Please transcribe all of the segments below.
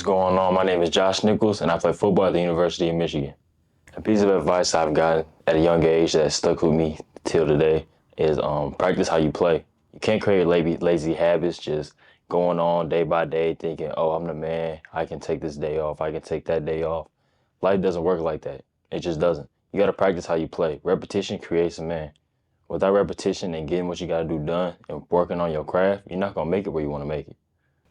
What's going on? My name is Josh Nichols, and I play football at the University of Michigan. A piece of advice I've gotten at a young age that stuck with me till today is practice how you play. You can't create lazy habits just going on day by day thinking, oh, I'm the man. I can take this day off. I can take that day off. Life doesn't work like that. It just doesn't. You got to practice how you play. Repetition creates a man. Without repetition and getting what you got to do done and working on your craft, you're not going to make it where you want to make it.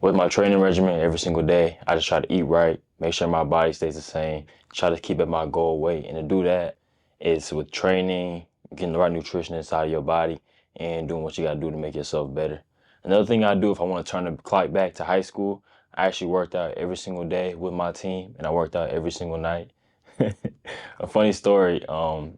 With my training regimen every single day, I just try to eat right, make sure my body stays the same, try to keep at my goal weight. And to do that is with training, getting the right nutrition inside of your body, and doing what you got to do to make yourself better. Another thing I do if I want to turn the clock back to high school, I actually worked out every single day with my team, and I worked out every single night. A funny story,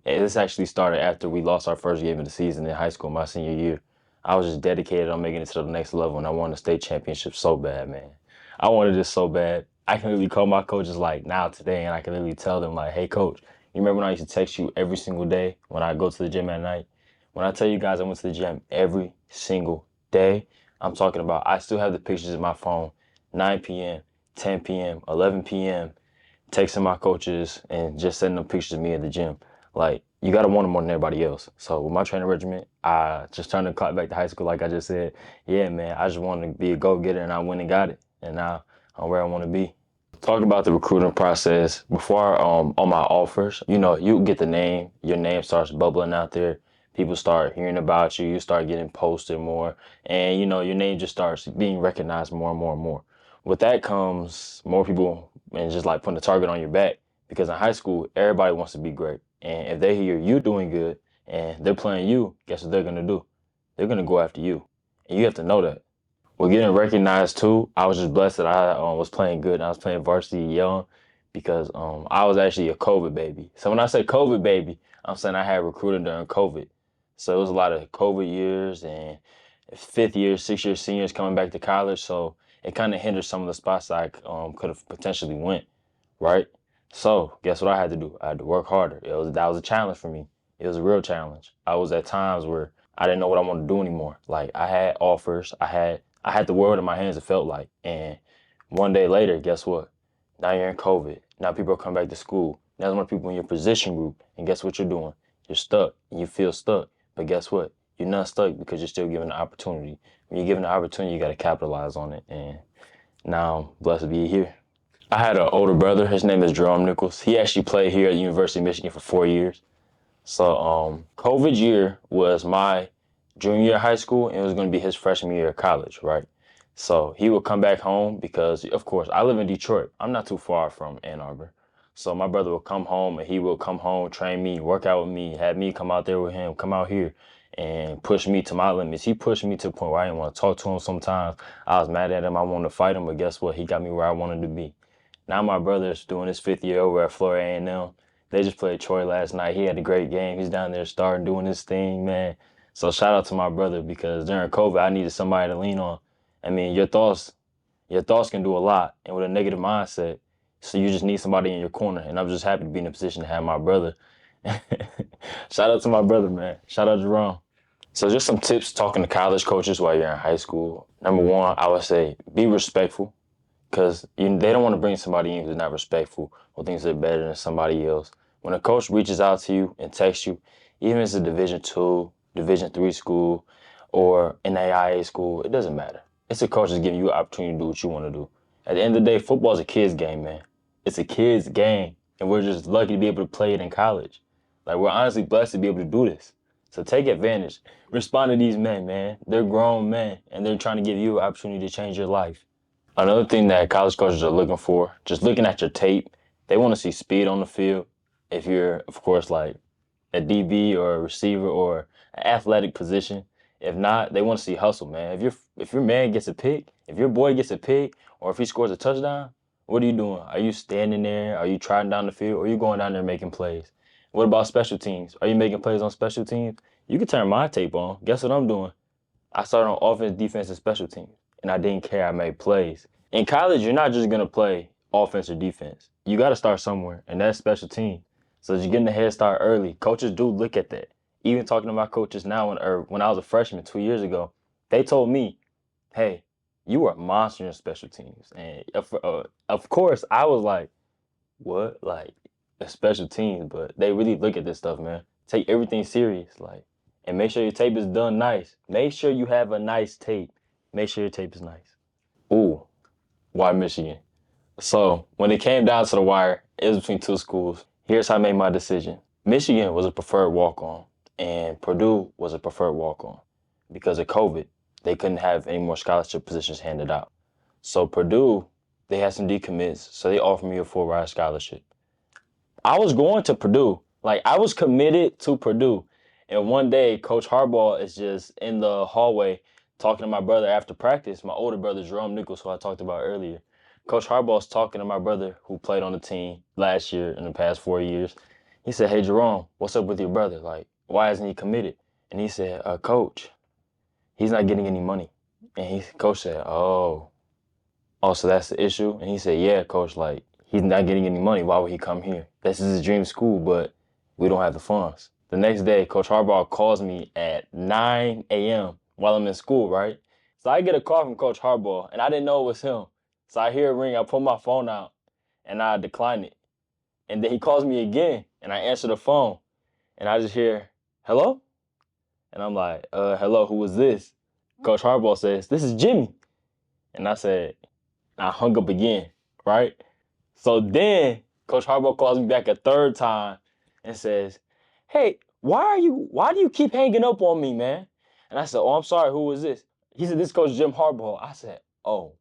this actually started after we lost our first game of the season in high school my senior year. I was just dedicated on making it to the next level, and I wanted a state championship so bad, man. I wanted this so bad. I can literally call my coaches like now today, and I can literally tell them like, hey, coach, you remember when I used to text you every single day when I go to the gym at night? When I tell you guys I went to the gym every single day, I'm talking about I still have the pictures in my phone, 9 p.m., 10 p.m., 11 p.m., texting my coaches and just sending them pictures of me at the gym. Like, you got to want it more than everybody else. So with my training regimen, I just turned the clock back to high school like I just said. Yeah, man, I just wanted to be a go-getter, and I went and got it. And now I'm where I want to be. Talk about the recruiting process. Before on my offers, you get the name. Your name starts bubbling out there. People start hearing about you. You start getting posted more. And, your name just starts being recognized more and more and more. With that comes more people and just like putting a target on your back. Because in high school, everybody wants to be great. And if they hear you doing good and they're playing you, guess what they're going to do? They're going to go after you. And you have to know that. With getting recognized too, I was just blessed that I was playing good and I was playing varsity young because I was actually a COVID baby. So when I say COVID baby, I'm saying I had recruited during COVID. So it was a lot of COVID years and fifth year, 6 year seniors coming back to college. So it kind of hindered some of the spots I could have potentially went, right? So guess what I had to do? I had to work harder. That was a challenge for me. It was a real challenge. I was at times where I didn't know what I wanted to do anymore. Like I had offers, I had the world in my hands, it felt like. And one day later, guess what? Now you're in COVID. Now people are coming back to school. Now there's more people in your position group. And guess what you're doing? You're stuck and you feel stuck. But guess what? You're not stuck because you're still given the opportunity. When you're given the opportunity, you got to capitalize on it. And now I'm blessed to be here. I had an older brother. His name is Josh Nichols. He actually played here at the University of Michigan for 4 years. So COVID year was my junior year of high school, and it was going to be his freshman year of college, right? So he would come back home because, of course, I live in Detroit. I'm not too far from Ann Arbor. So my brother would come home, and he would come home, train me, work out with me, have me come out there with him, come out here, and push me to my limits. He pushed me to the point where I didn't want to talk to him sometimes. I was mad at him. I wanted to fight him, but guess what? He got me where I wanted to be. Now my brother's doing his fifth year over at Florida A&M. They just played Troy last night. He had a great game. He's down there starting, doing his thing, man. So shout out to my brother because during COVID, I needed somebody to lean on. I mean, your thoughts can do a lot. And with a negative mindset, so you just need somebody in your corner. And I'm just happy to be in a position to have my brother. Shout out to my brother, man. Shout out to Jerome. So just some tips talking to college coaches while you're in high school. Number one, I would say be respectful. Because they don't want to bring somebody in who's not respectful or thinks they're better than somebody else. When a coach reaches out to you and texts you, even if it's a Division II, Division III school, or an AIA school, it doesn't matter. It's a coach that's giving you an opportunity to do what you want to do. At the end of the day, football is a kid's game, man. It's a kid's game, and we're just lucky to be able to play it in college. Like, we're honestly blessed to be able to do this. So take advantage. Respond to these men, man. They're grown men, and they're trying to give you an opportunity to change your life. Another thing that college coaches are looking for, just looking at your tape, they want to see speed on the field. If you're, of course, like a DB or a receiver or an athletic position. If not, they want to see hustle, man. If your man gets a pick, if your boy gets a pick, or if he scores a touchdown, what are you doing? Are you standing there? Are you trotting down the field? Or are you going down there making plays? What about special teams? Are you making plays on special teams? You can turn my tape on. Guess what I'm doing? I started on offense, defense, and special teams. And I didn't care. I made plays. In college, you're not just going to play offense or defense. You got to start somewhere, and that's special team. So you're getting a head start early. Coaches do look at that. Even talking to my coaches now, when I was a freshman 2 years ago, they told me, hey, You were a monster in special teams. And of course, I was like, what? Like, a special teams, but they really look at this stuff, man. Take everything serious, like, and make sure your tape is done nice. Make sure you have a nice tape. Make sure your tape is nice. Ooh, why Michigan? So when it came down to the wire, it was between two schools. Here's how I made my decision. Michigan was a preferred walk-on, and Purdue was a preferred walk-on. Because of COVID, they couldn't have any more scholarship positions handed out. So Purdue, they had some decommits, so they offered me a full ride scholarship. I was going to Purdue. Like, I was committed to Purdue. And one day, Coach Harbaugh is just in the hallway talking to my brother after practice. My older brother, Josh Nichols, who I talked about earlier. Coach Harbaugh's talking to my brother who played on the team last year in the past 4 years. He said, hey, Jerome, what's up with your brother? Like, why isn't he committed? And he said, Coach, he's not getting any money. And Coach said, oh, so that's the issue? And he said, yeah, Coach, like, he's not getting any money. Why would he come here? This is his dream school, but we don't have the funds. The next day, Coach Harbaugh calls me at 9 a.m. while I'm in school, right? So I get a call from Coach Harbaugh, and I didn't know it was him. So I hear a ring, I pull my phone out, and I decline it. And then he calls me again, and I answer the phone, and I just hear, hello? And I'm like, hello, who is this? Coach Harbaugh says, this is Jimmy. And I said, I hung up again, right? So then Coach Harbaugh calls me back a third time and says, hey, why do you keep hanging up on me, man? And I said, oh, I'm sorry, who was this? He said, this is Coach Jim Harbaugh. I said, oh.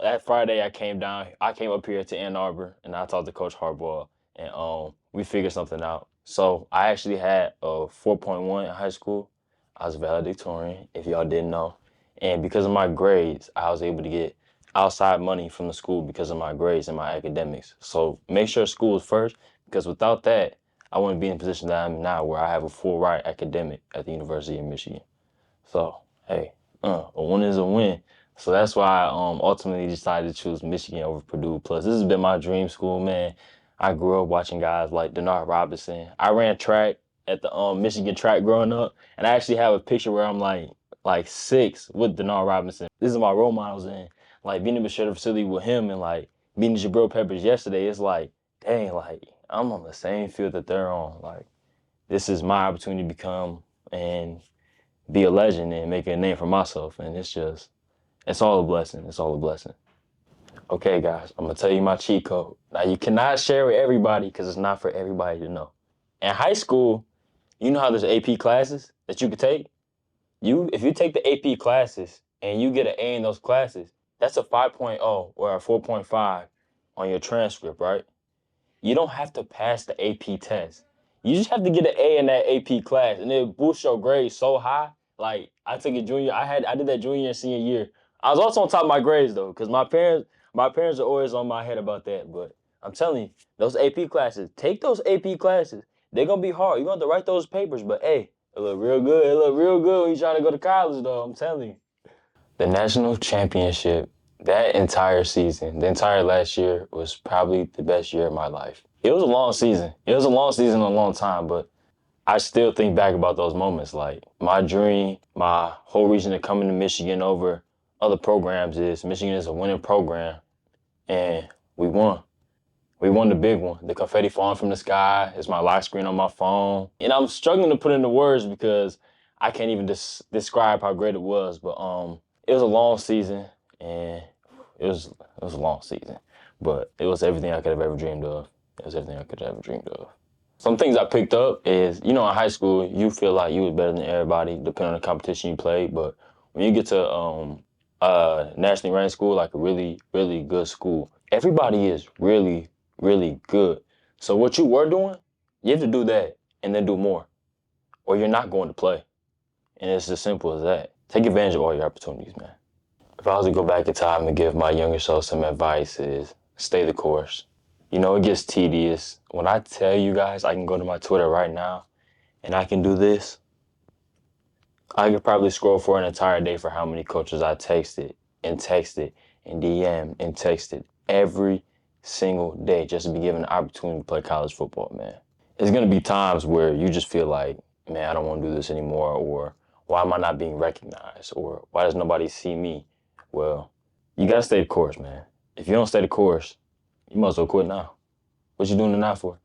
That Friday I came up here to Ann Arbor and I talked to Coach Harbaugh and we figured something out. So I actually had a 4.1 in high school. I was valedictorian, if y'all didn't know. And because of my grades, I was able to get outside money from the school because of my grades and my academics. So make sure school is first, because without that, I wouldn't be in the position that I'm in now where I have a full ride academic at the University of Michigan. So, hey, a win is a win. So that's why I ultimately decided to choose Michigan over Purdue. Plus, this has been my dream school, man. I grew up watching guys like Denard Robinson. I ran track at the Michigan track growing up, and I actually have a picture where I'm like 6 with Denard Robinson. This is my role models, and like being able to share the facility with him and like meeting Jabril Peppers yesterday, it's like, dang, like I'm on the same field that they're on. Like, this is my opportunity to become and be a legend and make a name for myself. And it's all a blessing. It's all a blessing. Okay, guys, I'm going to tell you my cheat code. Now, you cannot share with everybody because it's not for everybody to know. In high school, you know how there's AP classes that you could take? If you take the AP classes and you get an A in those classes, that's a 5.0 or a 4.5 on your transcript, right? You don't have to pass the AP test. You just have to get an A in that AP class, and it boosts your grade so high. Like, I took it junior. I did that junior and senior year. I was also on top of my grades though, because my parents are always on my head about that. But I'm telling you, those AP classes, take those AP classes. They're gonna be hard. You're gonna have to write those papers, but hey, it look real good. It look real good when you trying to go to college though. I'm telling you. The national championship, that entire season, the entire last year was probably the best year of my life. It was a long season. It was a long season, a long time, but I still think back about those moments. Like, my dream, my whole reason to coming to Michigan over other programs is Michigan is a winning program, and we won. We won the big one. The confetti falling from the sky is my lock screen on my phone. And I'm struggling to put into words because I can't even describe how great it was. But it was a long season, and it was a long season. But it was everything I could have ever dreamed of. It was everything I could have ever dreamed of. Some things I picked up is, in high school, you feel like you was better than everybody, depending on the competition you played. But when you get to nationally ranked school, like a really, really good school, everybody is really, really good. So what you were doing, you have to do that and then do more, or you're not going to play. And it's as simple as that. Take advantage of all your opportunities, man. If I was to go back in time and give my younger self some advice, is stay the course. It gets tedious. When I tell you guys I can go to my Twitter right now and I can do this, I could probably scroll for an entire day for how many coaches I texted and DM'd and texted every single day just to be given the opportunity to play college football, man. There's going to be times where you just feel like, man, I don't want to do this anymore, or why am I not being recognized, or why does nobody see me? Well, You gotta stay the course, man. If you don't stay the course, you might as well quit now. What you doing it now for?